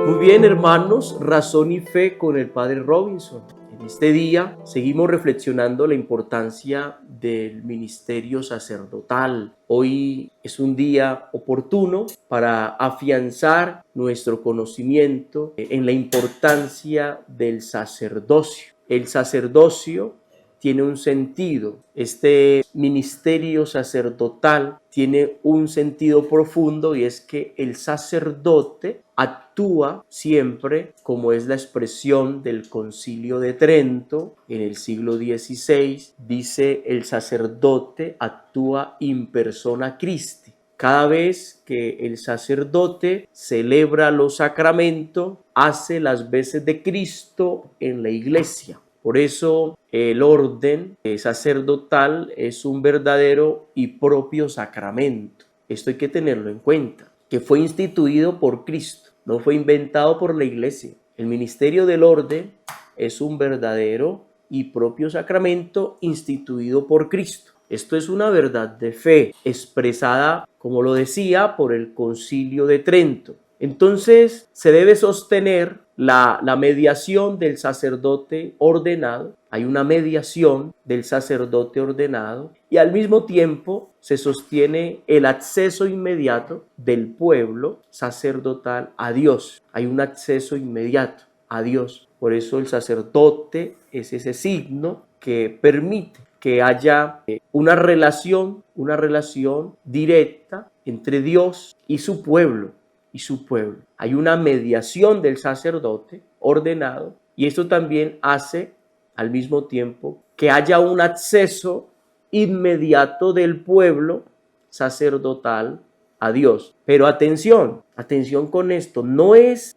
Muy bien, hermanos, Razón y Fe con el Padre Robinson. En este día seguimos reflexionando la importancia del ministerio sacerdotal. Hoy es un día oportuno para afianzar nuestro conocimiento en la importancia del sacerdocio. El sacerdocio tiene un sentido. Este ministerio sacerdotal tiene un sentido profundo, y es que el sacerdote actúa siempre, como es la expresión del Concilio de Trento en el siglo XVI, dice: el sacerdote actúa in persona Christi. Cada vez que el sacerdote celebra los sacramentos, hace las veces de Cristo en la iglesia. Por eso el orden sacerdotal es un verdadero y propio sacramento. Esto hay que tenerlo en cuenta, que fue instituido por Cristo, no fue inventado por la iglesia. El ministerio del orden es un verdadero y propio sacramento instituido por Cristo. Esto es una verdad de fe expresada, como lo decía, por el Concilio de Trento. Entonces se debe sostener la mediación del sacerdote ordenado. Hay una mediación del sacerdote ordenado, y al mismo tiempo se sostiene el acceso inmediato del pueblo sacerdotal a Dios. Hay un acceso inmediato a Dios. Por eso el sacerdote es ese signo que permite que haya una relación directa entre Dios y su pueblo. Hay una mediación del sacerdote ordenado, y esto también hace al mismo tiempo que haya un acceso inmediato del pueblo sacerdotal a Dios. Pero atención con esto, no es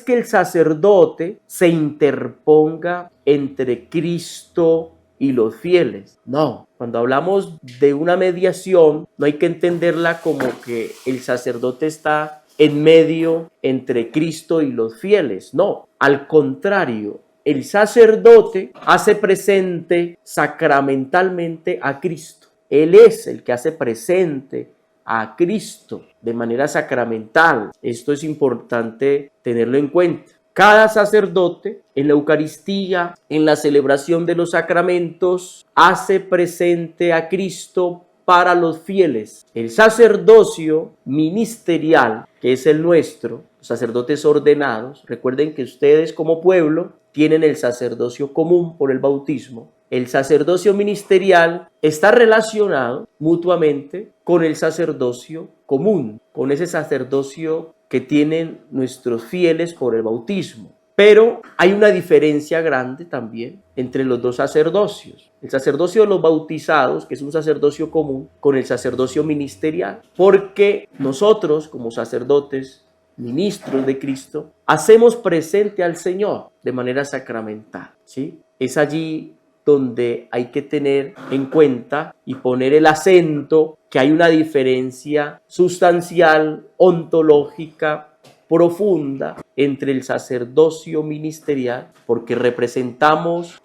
que el sacerdote se interponga entre Cristo y los fieles. No, cuando hablamos de una mediación, no hay que entenderla como que el sacerdote está en medio entre Cristo y los fieles. No, al contrario, el sacerdote hace presente sacramentalmente a Cristo. Él es el que hace presente a Cristo de manera sacramental. Esto es importante tenerlo en cuenta. Cada sacerdote en la Eucaristía, en la celebración de los sacramentos, hace presente a Cristo para los fieles. El sacerdocio ministerial, que es el nuestro, los sacerdotes ordenados, recuerden que ustedes como pueblo tienen el sacerdocio común por el bautismo. El sacerdocio ministerial está relacionado mutuamente con el sacerdocio común, con ese sacerdocio que tienen nuestros fieles por el bautismo. Pero hay una diferencia grande también entre los dos sacerdocios. El sacerdocio de los bautizados, que es un sacerdocio común, con el sacerdocio ministerial. Porque nosotros, como sacerdotes, ministros de Cristo, hacemos presente al Señor de manera sacramental, ¿sí? Es allí donde hay que tener en cuenta y poner el acento que hay una diferencia sustancial, ontológica, profunda entre el sacerdocio ministerial, porque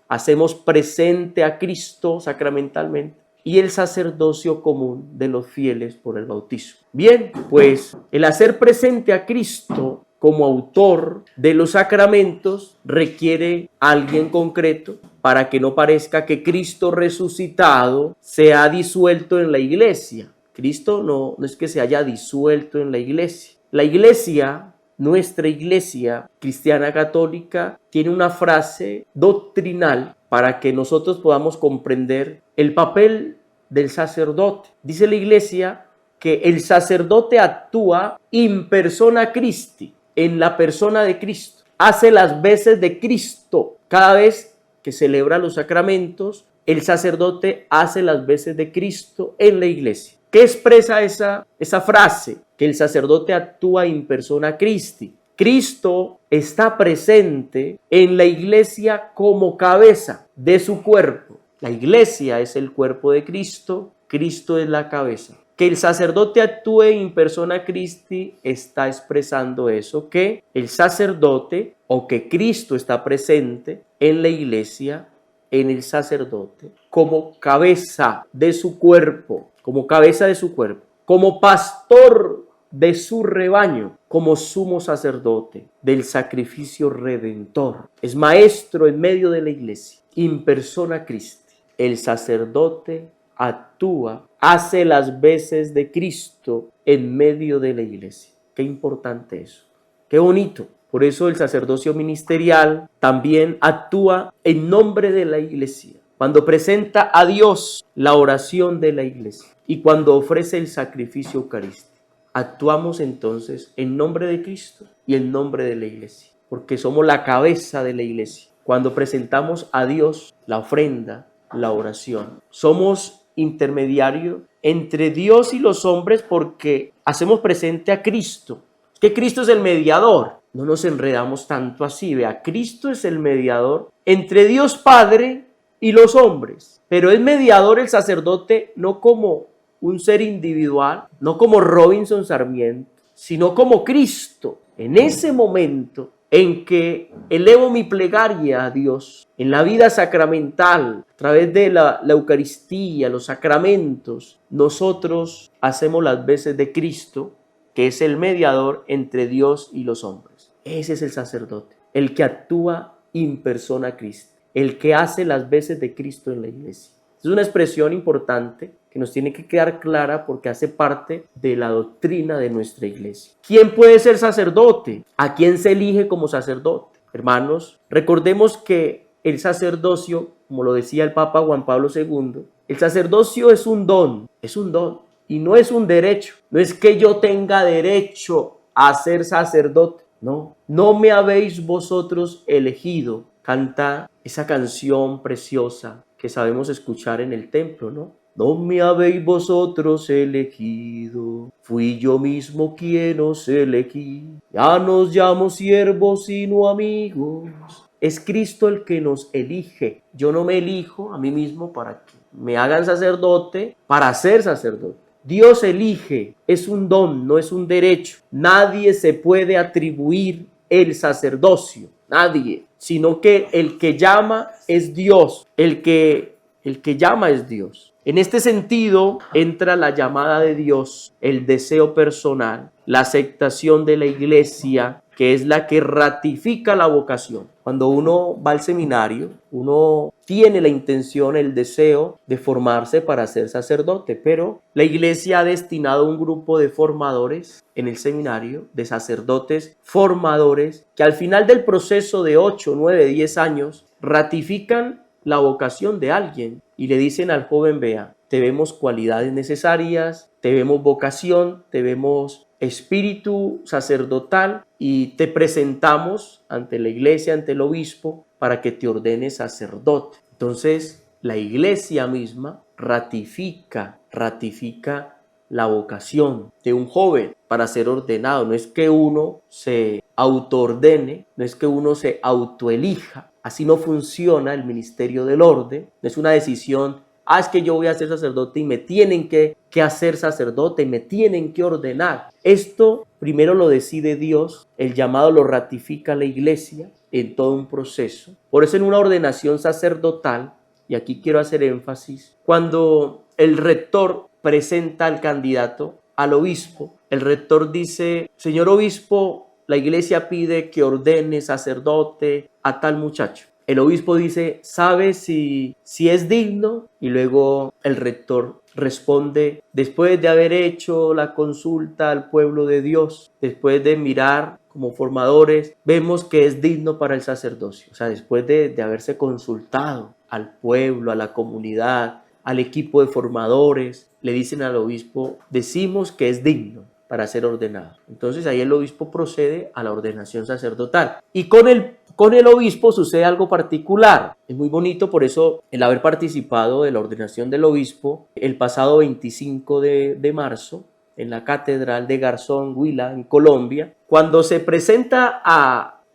hacemos presente a Cristo sacramentalmente, y el sacerdocio común de los fieles por el bautismo. Bien, pues el hacer presente a Cristo como autor de los sacramentos requiere a alguien concreto, para que no parezca que Cristo resucitado se ha disuelto en la iglesia. Cristo no es que se haya disuelto en la iglesia. La iglesia, nuestra iglesia cristiana católica, tiene una frase doctrinal para que nosotros podamos comprender el papel del sacerdote. Dice la iglesia que el sacerdote actúa in persona Christi, en la persona de Cristo. Hace las veces de Cristo. Cada vez que celebra los sacramentos, el sacerdote hace las veces de Cristo en la iglesia. ¿Qué expresa esa frase? Que el sacerdote actúa in persona Christi. Cristo está presente en la iglesia como cabeza de su cuerpo. La iglesia es el cuerpo de Cristo, Cristo es la cabeza. Que el sacerdote actúe in persona Christi está expresando eso, que el sacerdote o que Cristo está presente en la iglesia, en el sacerdote, como cabeza de su cuerpo, como pastor de su rebaño como sumo sacerdote del sacrificio redentor. Es maestro en medio de la iglesia, in persona Christi. El sacerdote actúa, hace las veces de Cristo en medio de la iglesia. Qué importante eso, qué bonito. Por eso el sacerdocio ministerial también actúa en nombre de la iglesia. Cuando presenta a Dios la oración de la iglesia y cuando ofrece el sacrificio eucarístico, actuamos entonces en nombre de Cristo y en nombre de la iglesia, porque somos la cabeza de la iglesia. Cuando presentamos a Dios la ofrenda, la oración, somos intermediario entre Dios y los hombres porque hacemos presente a Cristo, que Cristo es el mediador. No nos enredamos tanto así, vea, Cristo es el mediador entre Dios Padre y los hombres, pero es mediador el sacerdote no como un ser individual, no como Robinson Sarmiento, sino como Cristo. En ese momento en que elevo mi plegaria a Dios, en la vida sacramental, a través de la Eucaristía, los sacramentos, nosotros hacemos las veces de Cristo, que es el mediador entre Dios y los hombres. Ese es el sacerdote, el que actúa in persona Christi, el que hace las veces de Cristo en la iglesia. Es una expresión importante que nos tiene que quedar clara porque hace parte de la doctrina de nuestra iglesia. ¿Quién puede ser sacerdote? ¿A quién se elige como sacerdote? Hermanos, recordemos que el sacerdocio, como lo decía el Papa Juan Pablo II, el sacerdocio es un don y no es un derecho. No es que yo tenga derecho a ser sacerdote, no me habéis vosotros elegido. Canta esa canción preciosa que sabemos escuchar en el templo, No me habéis vosotros elegido, fui yo mismo quien os elegí. Ya nos llamo siervos sino amigos. Es Cristo el que nos elige. Yo no me elijo a mí mismo para que me hagan sacerdote, para ser sacerdote. Dios elige, es un don, no es un derecho. Nadie se puede atribuir el sacerdocio, nadie, sino que el que llama es Dios, el que llama es Dios. En este sentido entra la llamada de Dios, el deseo personal, la aceptación de la iglesia, que es la que ratifica la vocación. Cuando uno va al seminario, uno tiene la intención, el deseo de formarse para ser sacerdote, pero la iglesia ha destinado un grupo de formadores en el seminario, de sacerdotes formadores, que al final del proceso de 8, 9, 10 años ratifican la vocación de alguien y le dicen al joven, vea, te vemos cualidades necesarias, te vemos vocación, te vemos espíritu sacerdotal y te presentamos ante la iglesia, ante el obispo, para que te ordene sacerdote. Entonces, la iglesia misma ratifica la vocación de un joven para ser ordenado. No es que uno se autoordene, no es que uno se autoelija. Así no funciona el ministerio del orden. No es una decisión, es que yo voy a ser sacerdote y me tienen que hacer sacerdote, y me tienen que ordenar. Esto primero lo decide Dios, el llamado lo ratifica la iglesia en todo un proceso. Por eso en una ordenación sacerdotal, y aquí quiero hacer énfasis, cuando el rector presenta al candidato al obispo, el rector dice, señor obispo, la iglesia pide que ordene sacerdote a tal muchacho. El obispo dice, ¿sabe si es digno? Y luego el rector responde, después de haber hecho la consulta al pueblo de Dios, después de mirar como formadores, vemos que es digno para el sacerdocio. O sea, después de haberse consultado al pueblo, a la comunidad, al equipo de formadores, le dicen al obispo, decimos que es digno para ser ordenado. Entonces ahí el obispo procede a la ordenación sacerdotal. Y con el obispo sucede algo particular. Es muy bonito, por eso el haber participado de la ordenación del obispo el pasado 25 de marzo en la Catedral de Garzón, Huila, en Colombia, cuando se presenta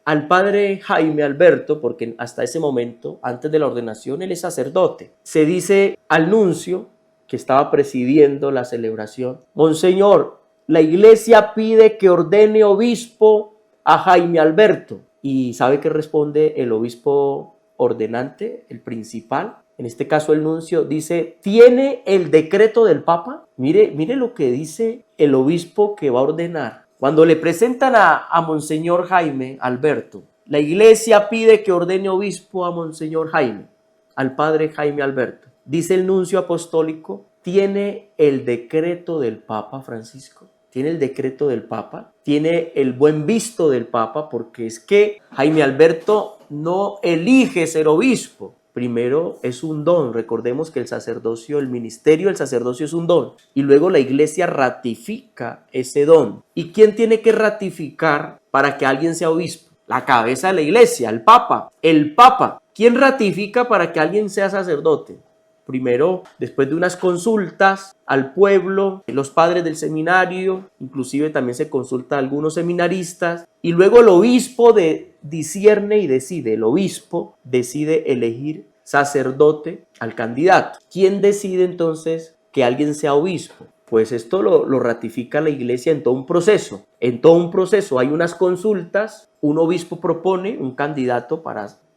al padre Jaime Alberto, porque hasta ese momento, antes de la ordenación, él es sacerdote. Se dice al nuncio, que estaba presidiendo la celebración, Monseñor, la iglesia pide que ordene obispo a Jaime Alberto. ¿Y sabe qué responde el obispo ordenante, el principal? en este caso el nuncio, dice, ¿tiene el decreto del Papa? Mire lo que dice el obispo que va a ordenar. Cuando le presentan a Monseñor Jaime Alberto, la iglesia pide que ordene obispo a Monseñor Jaime, al padre Jaime Alberto. Dice el nuncio apostólico, ¿tiene el decreto del Papa Francisco? Tiene el decreto del Papa, tiene el buen visto del Papa, porque es que Jaime Alberto no elige ser obispo. Primero es un don, recordemos que el sacerdocio, el ministerio del sacerdocio es un don, y luego la iglesia ratifica ese don. ¿Y quién tiene que ratificar para que alguien sea obispo? La cabeza de la iglesia, el Papa. El Papa. ¿Quién ratifica para que alguien sea sacerdote? Primero, después de unas consultas al pueblo, los padres del seminario, inclusive también se consulta a algunos seminaristas, y luego el obispo discierne y decide. El obispo decide elegir sacerdote al candidato. ¿Quién decide entonces que alguien sea obispo? Pues esto lo ratifica la iglesia en todo un proceso. En todo un proceso hay unas consultas, un obispo propone un candidato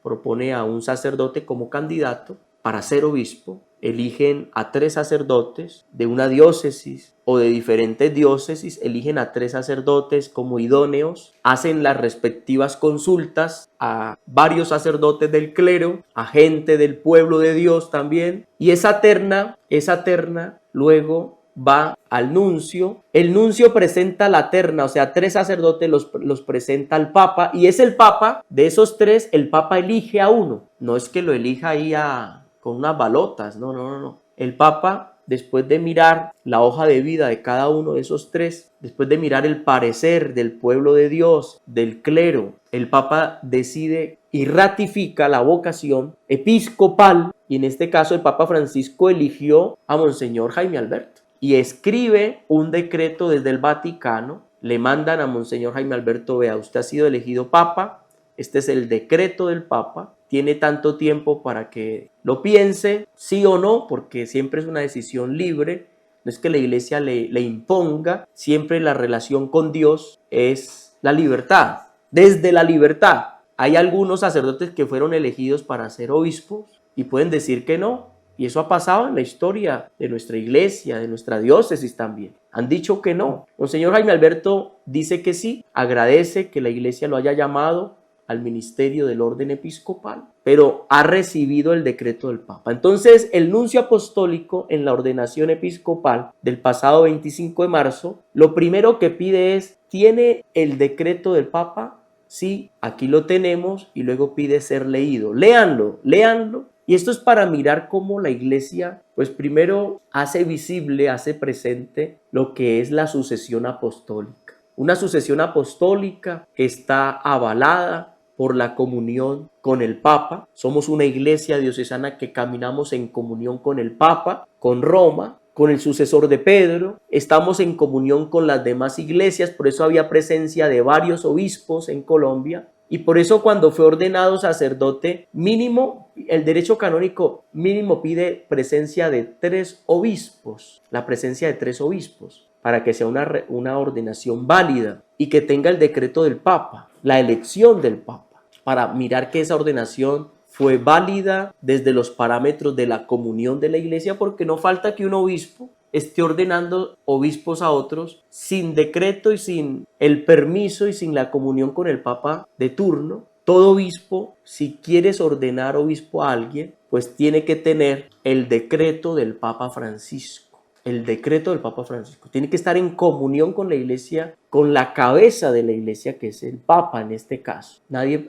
propone a un sacerdote como candidato para ser obispo, eligen a 3 sacerdotes de una diócesis o de diferentes diócesis, eligen a 3 sacerdotes como idóneos, hacen las respectivas consultas a varios sacerdotes del clero, a gente del pueblo de Dios también, y esa terna luego va al nuncio. El nuncio presenta la terna, o sea, 3 sacerdotes los presenta al Papa, y es el Papa, de esos 3, el Papa elige a uno. No es que lo elija ahí con unas balotas, no. El Papa, después de mirar la hoja de vida de cada uno de esos 3, después de mirar el parecer del pueblo de Dios, del clero, el Papa decide y ratifica la vocación episcopal, y en este caso el Papa Francisco eligió a Monseñor Jaime Alberto y escribe un decreto desde el Vaticano. Le mandan a Monseñor Jaime Alberto, vea, usted ha sido elegido Papa, este es el decreto del Papa, tiene tanto tiempo para que lo piense, sí o no, porque siempre es una decisión libre, no es que la iglesia le imponga, siempre la relación con Dios es la libertad, desde la libertad. Hay algunos sacerdotes que fueron elegidos para ser obispos y pueden decir que no, y eso ha pasado en la historia de nuestra iglesia, de nuestra diócesis también. Han dicho que no. Monseñor Jaime Alberto dice que sí, agradece que la iglesia lo haya llamado al ministerio del orden episcopal, pero ha recibido el decreto del Papa. Entonces, el nuncio apostólico en la ordenación episcopal del pasado 25 de marzo, lo primero que pide es, ¿tiene el decreto del Papa? Sí, aquí lo tenemos, y luego pide ser leído. Léanlo. Y esto es para mirar cómo la iglesia, pues primero hace visible, hace presente lo que es la sucesión apostólica. Una sucesión apostólica que está avalada por la comunión con el Papa. Somos una iglesia diocesana que caminamos en comunión con el Papa, con Roma, con el sucesor de Pedro. Estamos en comunión con las demás iglesias, por eso había presencia de varios obispos en Colombia. Y por eso cuando fue ordenado sacerdote, mínimo, el derecho canónico mínimo pide presencia de 3 obispos, la presencia de 3 obispos, para que sea una ordenación válida y que tenga el decreto del Papa, la elección del Papa, para mirar que esa ordenación fue válida desde los parámetros de la comunión de la iglesia, porque no falta que un obispo esté ordenando obispos a otros sin decreto y sin el permiso y sin la comunión con el Papa de turno. Todo obispo, si quieres ordenar obispo a alguien, pues tiene que tener el decreto del Papa Francisco. El decreto del Papa Francisco. Tiene que estar en comunión con la iglesia, con la cabeza de la iglesia, que es el Papa en este caso.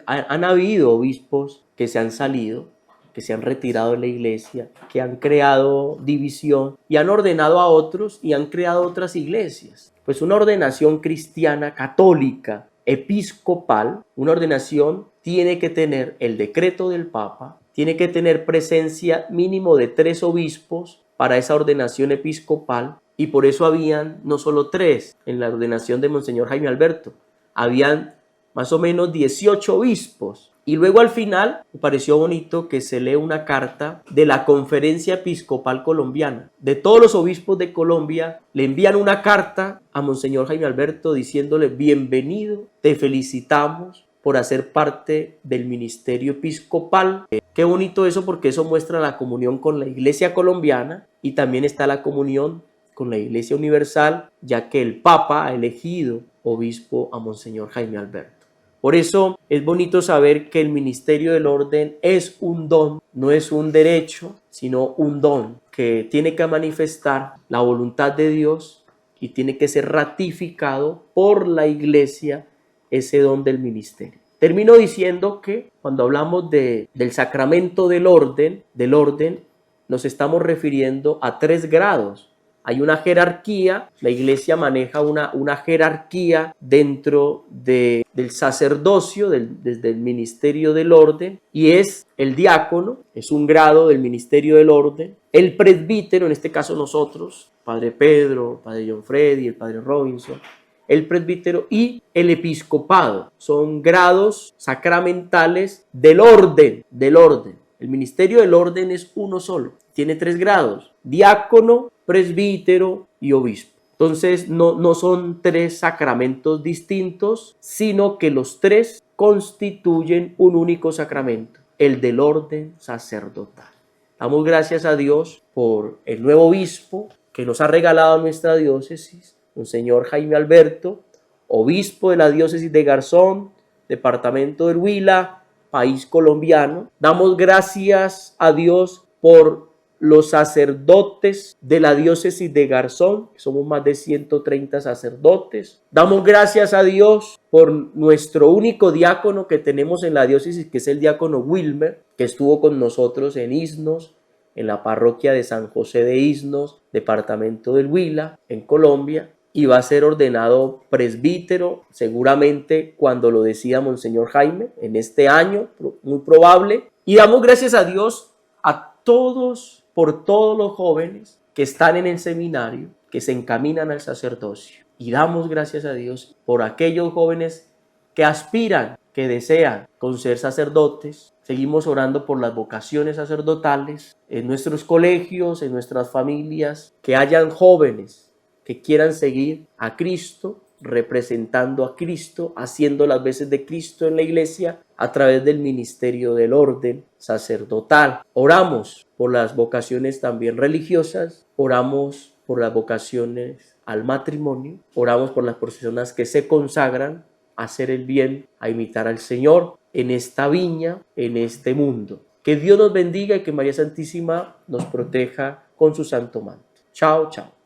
Han habido obispos que se han salido, que se han retirado de la iglesia, que han creado división y han ordenado a otros y han creado otras iglesias. Pues una ordenación cristiana, católica, episcopal, una ordenación tiene que tener el decreto del Papa, tiene que tener presencia mínimo de 3 obispos para esa ordenación episcopal, y por eso habían no solo 3 en la ordenación de Monseñor Jaime Alberto, habían más o menos 18 obispos. Y luego al final me pareció bonito que se lee una carta de la Conferencia Episcopal Colombiana. De todos los obispos de Colombia le envían una carta a Monseñor Jaime Alberto diciéndole: bienvenido, te felicitamos por hacer parte del ministerio episcopal. Qué bonito eso, porque eso muestra la comunión con la Iglesia colombiana y también está la comunión con la Iglesia universal, ya que el Papa ha elegido obispo a Monseñor Jaime Alberto. Por eso es bonito saber que el ministerio del orden es un don, no es un derecho, sino un don que tiene que manifestar la voluntad de Dios y tiene que ser ratificado por la Iglesia, ese don del ministerio. Termino diciendo que cuando hablamos del sacramento del orden, nos estamos refiriendo a 3 grados. Hay una jerarquía, la Iglesia maneja una jerarquía dentro del sacerdocio, desde el ministerio del orden, y es el diácono, es un grado del ministerio del orden, el presbítero, en este caso nosotros, Padre Pedro, Padre John Freddy, el Padre Robinson, el presbítero y el episcopado. Son grados sacramentales del orden. El ministerio del orden es uno solo, tiene 3 grados: diácono, presbítero y obispo. Entonces no son 3 sacramentos distintos, sino que los 3 constituyen un único sacramento, el del orden sacerdotal. Damos gracias a Dios por el nuevo obispo que nos ha regalado nuestra diócesis, Monseñor Jaime Alberto, obispo de la diócesis de Garzón, departamento del Huila, país colombiano. Damos gracias a Dios por los sacerdotes de la diócesis de Garzón, que somos más de 130 sacerdotes. Damos gracias a Dios por nuestro único diácono que tenemos en la diócesis, que es el diácono Wilmer, que estuvo con nosotros en Iznos, en la parroquia de San José de Iznos, departamento del Huila, en Colombia, y va a ser ordenado presbítero seguramente cuando lo decida Monseñor Jaime, en este año, muy probable. Y damos gracias a Dios a todos, por todos los jóvenes que están en el seminario, que se encaminan al sacerdocio. Y damos gracias a Dios por aquellos jóvenes que aspiran, que desean con ser sacerdotes. Seguimos orando por las vocaciones sacerdotales en nuestros colegios, en nuestras familias, que hayan jóvenes que quieran seguir a Cristo, representando a Cristo, haciendo las veces de Cristo en la iglesia a través del ministerio del orden sacerdotal. Oramos por las vocaciones también religiosas, oramos por las vocaciones al matrimonio, oramos por las personas que se consagran a hacer el bien, a imitar al Señor en esta viña, en este mundo. Que Dios nos bendiga y que María Santísima nos proteja con su santo manto. Chao, chao.